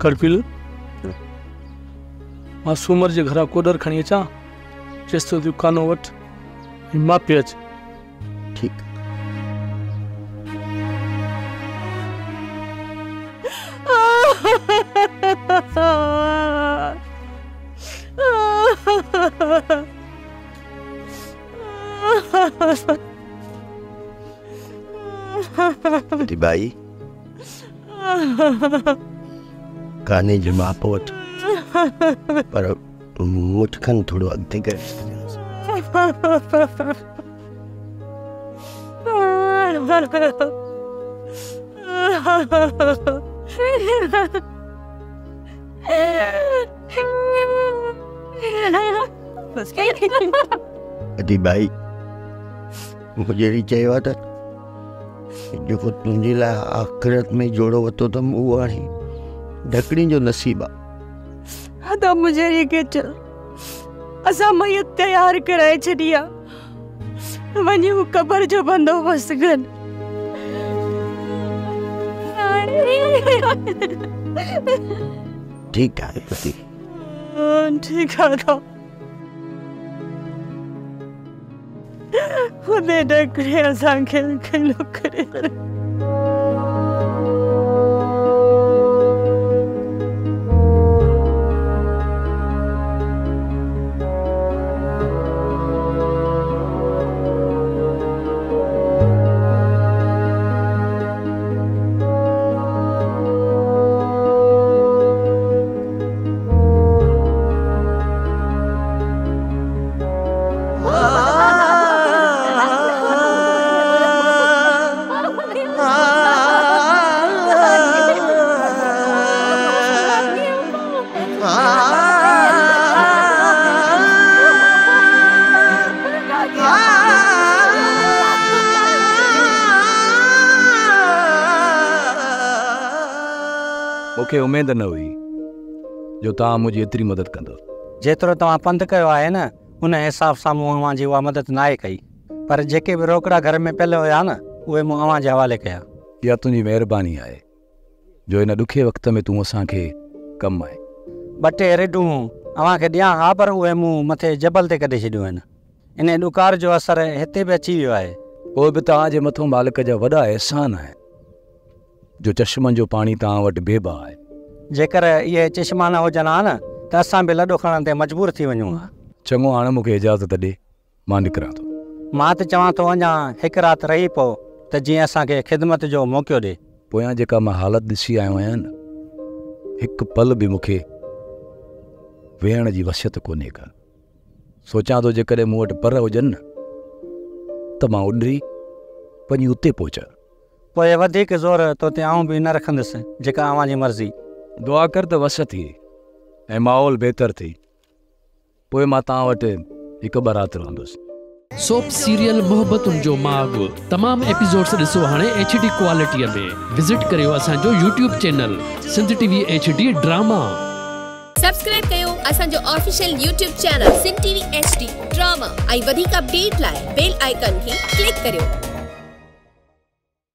खड़पिल मां सूमर जे घरां कोडर खणी अचां चेस तो दुकानो वठ मां पे अच ठीक भाई काने जो माप वठ पर मुठ खन थोड़ो अॻिते कर अदी भाई मुझे चयो त जेको तुंहिंजे लाइ आख़िरत में जोड़ो वतो त उहो हाणे ढकड़ी जो नसीब आहे त मुझे के चल असा मैयत तैयार कराए छड़ी आ वञू कबर जो बंदोबस्त कर ठीक है पति ठीक है तो खुदे ढकड़ी असा खेल करे मूंखे उमेद न हुई जो तव्हां मुंहिंजी एतिरी मदद कंदो जेतिरो तव्हां पंधु कयो आहे न उन हिसाब सां मूं अव्हां जी उहा मदद नाहे कई पर जेके बि रोकड़ा घर में पियल हुया न उहे मूं अव्हां जे हवाले कया इहा तुंहिंजी महिरबानी आहे जो हिन ॾुखे वक़्त में तूं असांखे कमु आहे 2 टे रेडूं अव्हां खे ॾियां हा पर उहे मूं मथे जबल ते कढी छॾियूं आहिनि इन ॾुकार जो असरु हिते बि अची वियो आहे पोइ बि तव्हांजे मथां मालिक जा वॾा अहसान आहिनि जो चश्मनि जो पाणी तव्हां वटि बेबा आहे जेकर इहे चश्मा न हुजनि हा न त असां बि लॾो खणण ते मजबूर थी वञूं हा चङो हाणे मूंखे इजाज़त ॾे मां निकिरां थो मां त चवां थो अञा हिकु राति रही पोइ त जीअं असांखे ख़िदमत जो मौक़ो ॾे पोयां जेका मां हालत ॾिसी आयो आहियां न हिकु पल बि मूंखे वेहण जी वसियत कोन्हे का सोचां थो जेकॾहिं मूं वटि पर हुजनि न त मां उॾरी पंहिंजी उते पहुचां पोइ वधीक ज़ोर तो ते आऊं बि न रखंदुसि जेका अव्हां जी मर्ज़ी दुआ कर त वस थी ऐं माहौल बहितर थी पोइ मां तव्हां वटि हिकु ॿ राति रहंदुसि सोप सीरियल मोहब्बतुनि जो माग तमाम एपिसोड्स ॾिसो हाणे HD क्वालिटीअ में विज़िट करियो असांजो YouTube channel Sindh TV HD drama subscribe कयो असांजो official YouTube channel Sindh TV HD drama ऐं वधीक अपडेट लाइ बेल आइकन खे क्लिक करियो।